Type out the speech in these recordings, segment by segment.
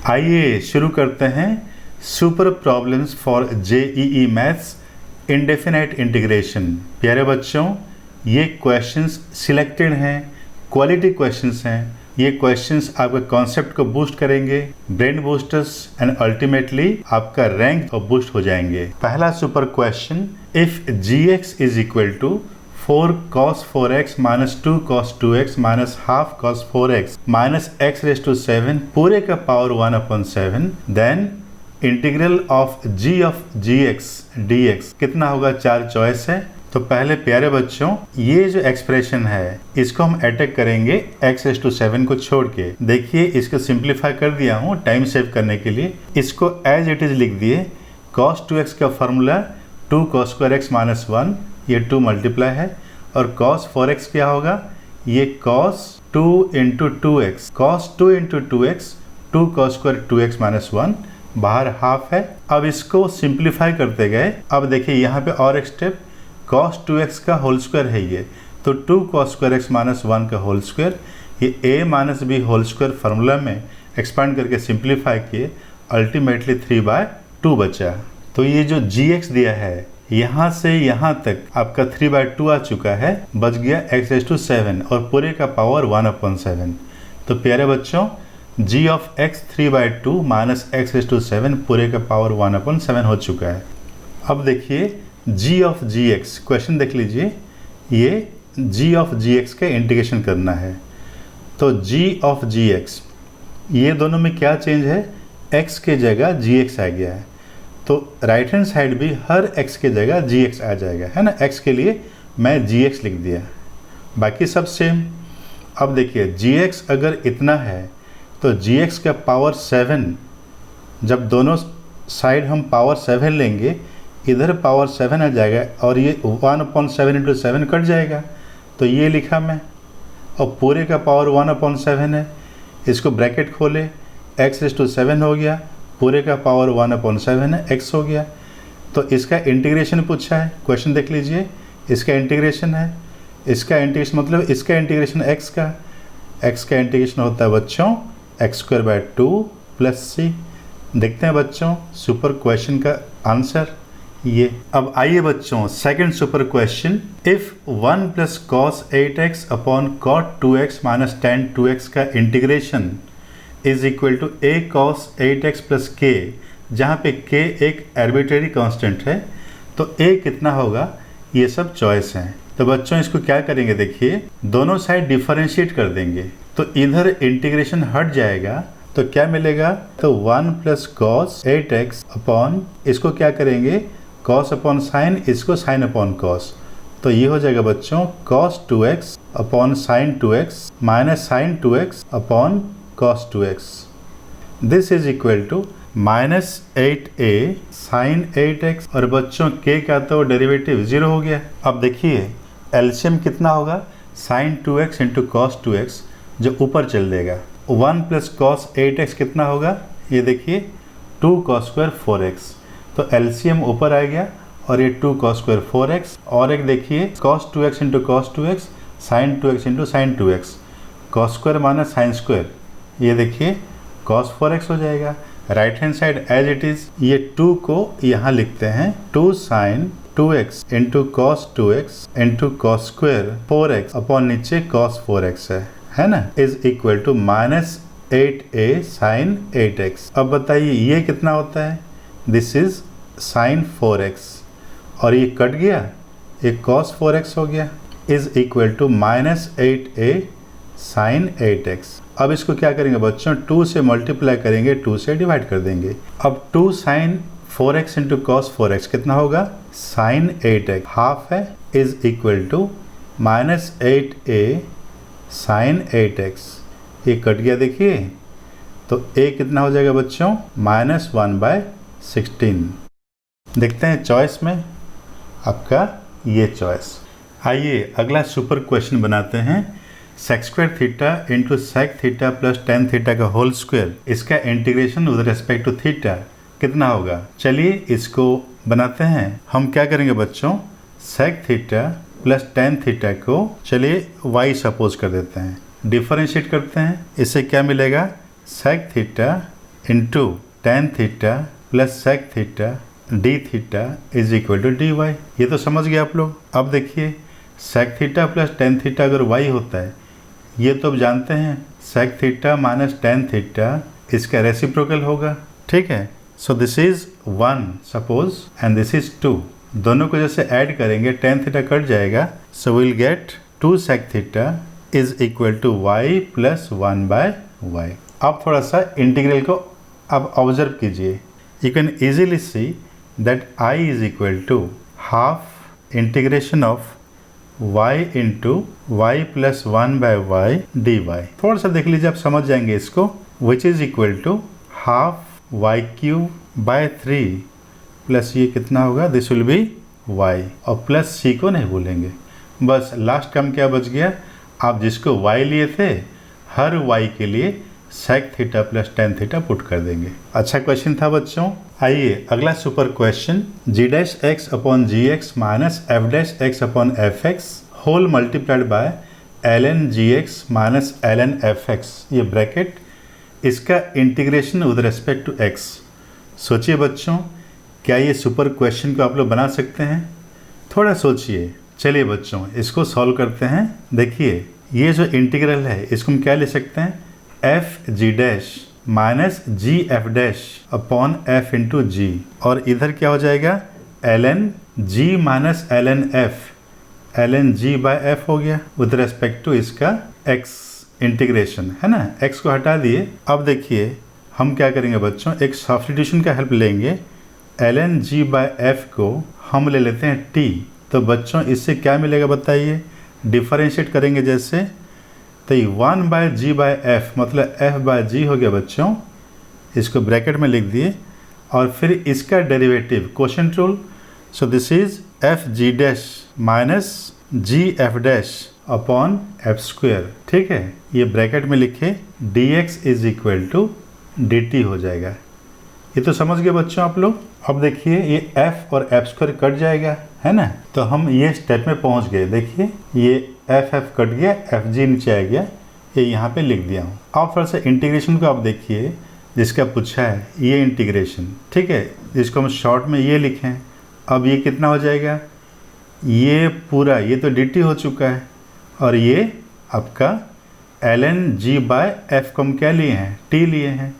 आइए शुरू करते हैं super problems for JEE maths indefinite integration. प्यारे बच्चों, ये क्वेश्चंस सिलेक्टेड हैं, क्वालिटी क्वेश्चंस हैं। ये क्वेश्चंस आपके कॉन्सेप्ट को बूस्ट करेंगे, ब्रेन बूस्टर्स, एंड अल्टीमेटली आपका रैंक बूस्ट हो जाएंगे। पहला super question, if gx is equal to 4 cos 4x minus 2 cos 2x minus half cos 4x minus x raised to 7 पूरे का power 1/7, then integral of g of gx dx कितना होगा? 4 choice है। तो पहले प्यारे बच्चों, ये जो एक्सप्रेशन है इसको हम अटैक करेंगे x raised to 7 को छोड़ के। देखिए, इसको सिंप्लीफाई कर दिया हूँ टाइम सेव करने के लिए। इसको एज इट इज लिख दिए। cos 2x का formula 2 cos square x minus 1, ये 2 मल्टीप्लाई है, और cos 4x क्या होगा? ये cos 2 into 2x, cos 2 into 2x 2 cos square 2x minus 1, बाहर हाफ है। अब इसको सिंप्लीफाई करते गए। अब देखिए यहाँ पे और एक स्टेप, cos 2x का होल स्क्वायर है ये, तो 2 cos square x माइनस 1 का होल स्क्वायर, ये a minus b whole square formula में एक्सपांड करके सिंप्लीफाई किए, अल्टीमेटली 3/2 बचा। तो ये जो gx दिया है यहाँ से यहाँ तक आपका 3/2 आ चुका है, बच गया x raised to 7 और पूरे का पावर 1/7। तो प्यारे बच्चों, g of x 3/2 minus x raised to 7 पूरे का पावर 1/7 हो चुका है। अब देखिए g ऑफ gx, क्वेश्चन देख लीजिए, ये g ऑफ gx का इंटीग्रेशन करना है। तो g ऑफ gx, ये दोनों में क्या चेंज है? x के जगह gx आ गया है, तो राइट हैंड साइड भी हर x के जगह gx आ जाएगा, है ना। x के लिए मैं gx लिख दिया, बाकी सब सेम। अब देखिए gx अगर इतना है तो gx का पावर 7, जब दोनों साइड हम पावर 7 लेंगे, इधर पावर 7 आ जाएगा और ये 1/7 इंटू 7 कट जाएगा, तो ये लिखा मैं। और पूरे का पावर 1/7 है, इसको ब्रैकेट खोले, x raised to 7 हो गया, पूरे का पावर 1/7 है, x हो गया। तो इसका इंटीग्रेशन पूछा है, क्वेश्चन देख लीजिए, इसका इंटीग्रेशन है, इसका इंटीग्रेशन मतलब इसका इंटीग्रेशन x का इंटीग्रेशन होता है बच्चों x²/2 प्लस c। देखते हैं बच्चों सुपर क्वेश्चन का आंसर ये। अब आइए बच्चों second super question, if 1 plus cos 8x upon cot 2x minus tan 2x का integration is equal to a cos 8x plus k, जहाँ पे k एक आर्बिट्रेरी कांस्टेंट है, तो a कितना होगा? ये सब चॉइस हैं। तो बच्चों इसको क्या करेंगे? देखिए, दोनों साइड डिफरेंशिएट कर देंगे, तो इधर इंटीग्रेशन हट जाएगा, तो क्या मिलेगा? तो 1 प्लस cos 8x अपॉन, इसको क्या करेंगे? cos अपॉन साइन, इसको साइन अपॉन cos, तो ये हो जाएगा बच्चों cos 2x upon sine 2x minus sine 2x upon cos 2x। This is equal to minus 8a sine 8x, और बच्चों k का तो डेरिवेटिव 0 हो गया। अब देखिए एलसीएम कितना होगा? Sign 2x into cos 2x, जो ऊपर चल देगा। 1 प्लस cos 8x कितना होगा? ये देखिए 2 cos square 4x, तो एलसीएम ऊपर आ गया, और ये 2 cos square 4x, और एक देखिए cos 2x into cos 2x, sine 2x into sine 2x, cos square minus sine square, ये देखिए cos 4x हो जाएगा। Right hand side as it is, ये 2 को यहाँ लिखते हैं, 2 sine 2x into cos 2x into cos square 4x upon नीचे cos 4x है ना, is equal to minus 8a sine 8x। अब बताइए ये कितना होता है? दिस इज साइन 4x, और ये कट गया, ये cos 4x हो गया, is equal to minus 8a sine 8x। अब इसको क्या करेंगे बच्चों? 2 से मल्टीप्लाई करेंगे, 2 से डिवाइड कर देंगे। अब 2 sign 4x into cos 4x कितना होगा? साइन 8x, हाफ है, is equal to minus 8a sine 8x। ये कट गया देखिए, तो a कितना हो जाएगा बच्चों? माइनस 1/16। देखते हैं चॉइस में आपका ये चॉइस। आइए अगला सुपर क्वेश्चन बनाते हैं। sec square theta into sec theta plus ten theta का होल स्क्वायर, इसका integration with respect to theta कितना होगा? चलिए इसको बनाते हैं। हम क्या करेंगे बच्चों? Sec theta plus ten theta को चलिए y सपोज कर देते हैं, डिफरेंशिएट करते हैं, इससे क्या मिलेगा? Sec theta into tan theta plus sec theta d theta is equal to d y. ये तो समझ गए आप लोग। अब देखिए sec theta plus ten theta अगर वाई होता है, ये तो अब जानते हैं sec theta minus tan theta इसका रेसिप्रोकल होगा, ठीक है। So this is 1 suppose and this is 2। दोनों को जैसे ऐड करेंगे टेन थीटा कट जाएगा, so will get 2 sec theta is equal to y plus 1 by y. अब थोड़ा सा इंटीग्रल को अब ऑब्जर्व कीजिए। You can easily see that I is equal to half integration of y into y plus 1 by y d y. थोड़ा सा देख लीजिए, आप समझ जाएंगे इसको। Which is equal to half y cube by 3 plus ये कितना होगा, दिस विल बी y, और प्लस c को नहीं भूलेंगे। बस लास्ट टर्म क्या बच गया, आप जिसको y लिए थे हर y के लिए sec theta plus ten theta put कर देंगे। अच्छा क्वेश्चन था बच्चों। आइए अगला super question, g dash x upon g x minus f dash x upon f x whole multiplied by l N g x minus L N f x, ये bracket, इसका integration with respect to x. सोचिए बच्चों, क्या ये super question को आप लोग बना सकते हैं? थोड़ा सोचिए। चलिए बच्चों इसको सॉल्व करते हैं। देखिए ये जो इंटीग्रल है इसको हम क्या ले सकते हैं, एफ जी डैश माइनस जी F dash upon F into G, और इधर क्या हो जाएगा L N G minus L N F, L N G by F हो गया विद रेस्पेक्ट टू इसका एक्स इंटीग्रेशन, है ना। एक्स को हटा दिए। अब देखिए हम क्या करेंगे बच्चों, एक सब्स्टिट्यूशन का हेल्प लेंगे। L N G by f को हम ले लेते हैं टी। तो बच्चों इससे क्या मिलेगा बताइए, डिफरेंशिएट करेंगे जैसे, तो ये 1 बाय जी बाय एफ मतलब एफ बाय जी हो गया बच्चों, इसको ब्रैकेट में लिख दिए, और फिर इसका derivative quotient rule. So this is f ji dash minus ji F dash upon f square, ठीक है। ये ब्रैकेट में लिखे d x is equal to d t हो जाएगा। ये तो समझ गए बच्चों आप लोग। अब देखिए ये f और एफ स्क्वायर कट जाएगा, है ना। तो हम ये स्टेप में पहुंच गए। देखिए ये एफ कट गया, एफ जी नीचे आ गया, ये यहाँ पे लिख दिया हूँ। अब थोड़ा सा इंटीग्रेशन को आप देखिए, जिसका पूछा है ये इंटीग्रेशन, ठीक है, जिसको हम शॉर्ट में ये लिखें। अब ये कितना हो जाएगा, ये पूरा ये तो डी टी हो चुका है, और ये आपका l N G by f को हम क्या लिए हैं, टी लिए हैं।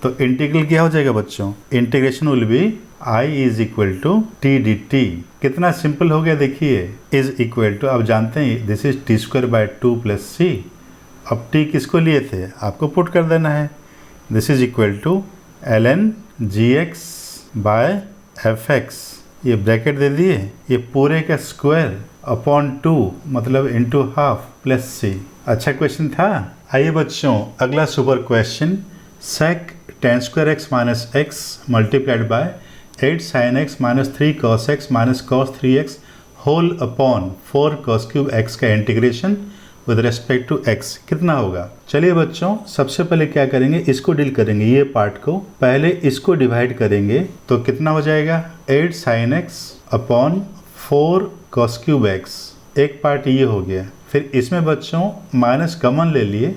तो इंटीग्रल क्या हो जाएगा बच्चों, integration will be I is equal to T D T. कितना सिंपल हो गया देखिए, इज इक्वल टू, आप जानते हैं this is T square by 2 plus C. अब टी किसको लिए थे, आपको पुट कर देना है। This is equal to l N g x by f x, ये ब्रैकेट दे दिए, ये पूरे का स्क्वायर अपॉन 2 मतलब इंटू हाफ प्लस सी। अच्छा क्वेश्चन था। आइए बच्चों अगला super question, sec ten square x minus x multiplied by 8 sin x minus 3 cos x minus cos 3x whole upon 4 cos cube x का integration with respect to x कितना होगा। चलिए बच्चों सबसे पहले क्या करेंगे, इसको डील करेंगे, ये पार्ट को पहले इसको डिवाइड करेंगे तो कितना हो जाएगा 8 sin x upon 4 cos cube x। एक पार्ट ये हो गया। फिर इसमें बच्चों माइनस कॉमन ले लिए,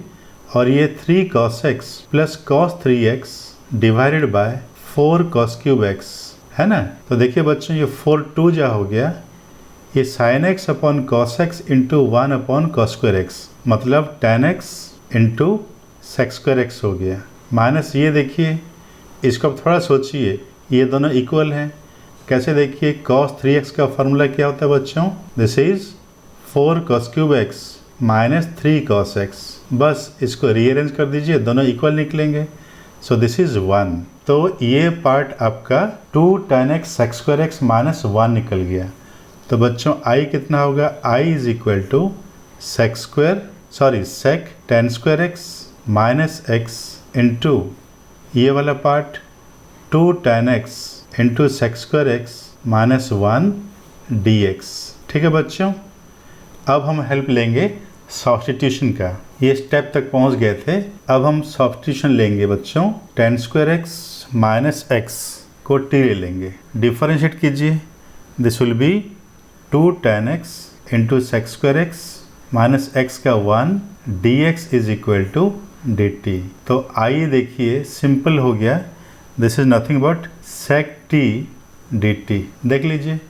और ये 3 cos x plus cos 3x divided by 4 cos cube x, है ना। तो देखिए बच्चों ये 4 2 जा हो गया, ये sin x upon cos x into 1 upon cos square x मतलब tan x into sec square x हो गया। माइनस ये देखिए, इसको अब थोड़ा सोचिए, ये दोनों इक्वल हैं। कैसे देखिए, cos 3x का फॉर्मूला क्या होता है बच्चों, this is 4 cos cube x minus 3 cos x। बस इसको रीअरेंज कर दीजिए, दोनों इक्वल निकलेंगे। So this is 1। तो ये पार्ट आपका 2 tan x sec square x minus 1 निकल गया। तो बच्चों i कितना होगा, i is equal to sec tan square x minus x into ये वाला part 2 tan x into sec square x minus 1 dx। ठीक है बच्चों, अब हम हेल्प लेंगे सब्स्टिट्यूशन का। ये स्टेप तक पहुंच गए थे, अब हम सब्स्टिट्यूशन लेंगे बच्चों। tan square x minus x को t ले लेंगे, डिफरेंशिएट कीजिए, this will be 2 tan x into sec square x minus x का 1 dx is equal to dt। तो आइए देखिए सिंपल हो गया, this is nothing but sec t dt। देख लीजिए,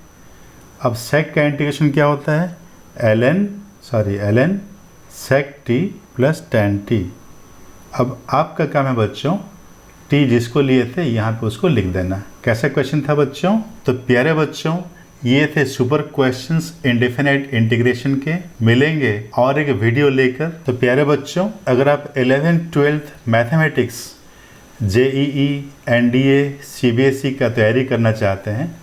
अब sec का इंटीग्रेशन क्या होता है, ln sec t plus tan t। अब आपका काम है बच्चों, t जिसको लिए थे यहाँ पे उसको लिख देना। कैसा क्वेश्चन था बच्चों? तो प्यारे बच्चों, ये थे सुपर क्वेश्चंस इंडेफिनाइट इंटीग्रेशन के। मिलेंगे और एक वीडियो लेकर। तो प्यारे बच्चों, अगर आप 11th 12th mathematics JEE NDA CBSE का तैयारी करना चाहते हैं,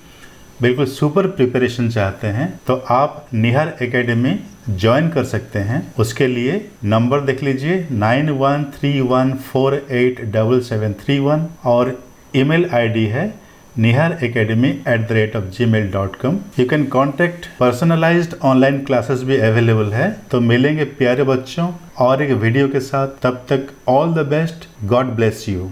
बिल्कुल सुपर प्रिपरेशन चाहते हैं, तो आप निहार एकेडमी ज्वाइन कर सकते हैं। उसके लिए नंबर देख लीजिए 9131487731 और ईमेल आईडी है niharacademy@gmail.com। You can contact. Personalised online classes भी अवेलेबल है। तो मिलेंगे प्यारे बच्चों और एक वीडियो के साथ। तब तक all the best, God bless you.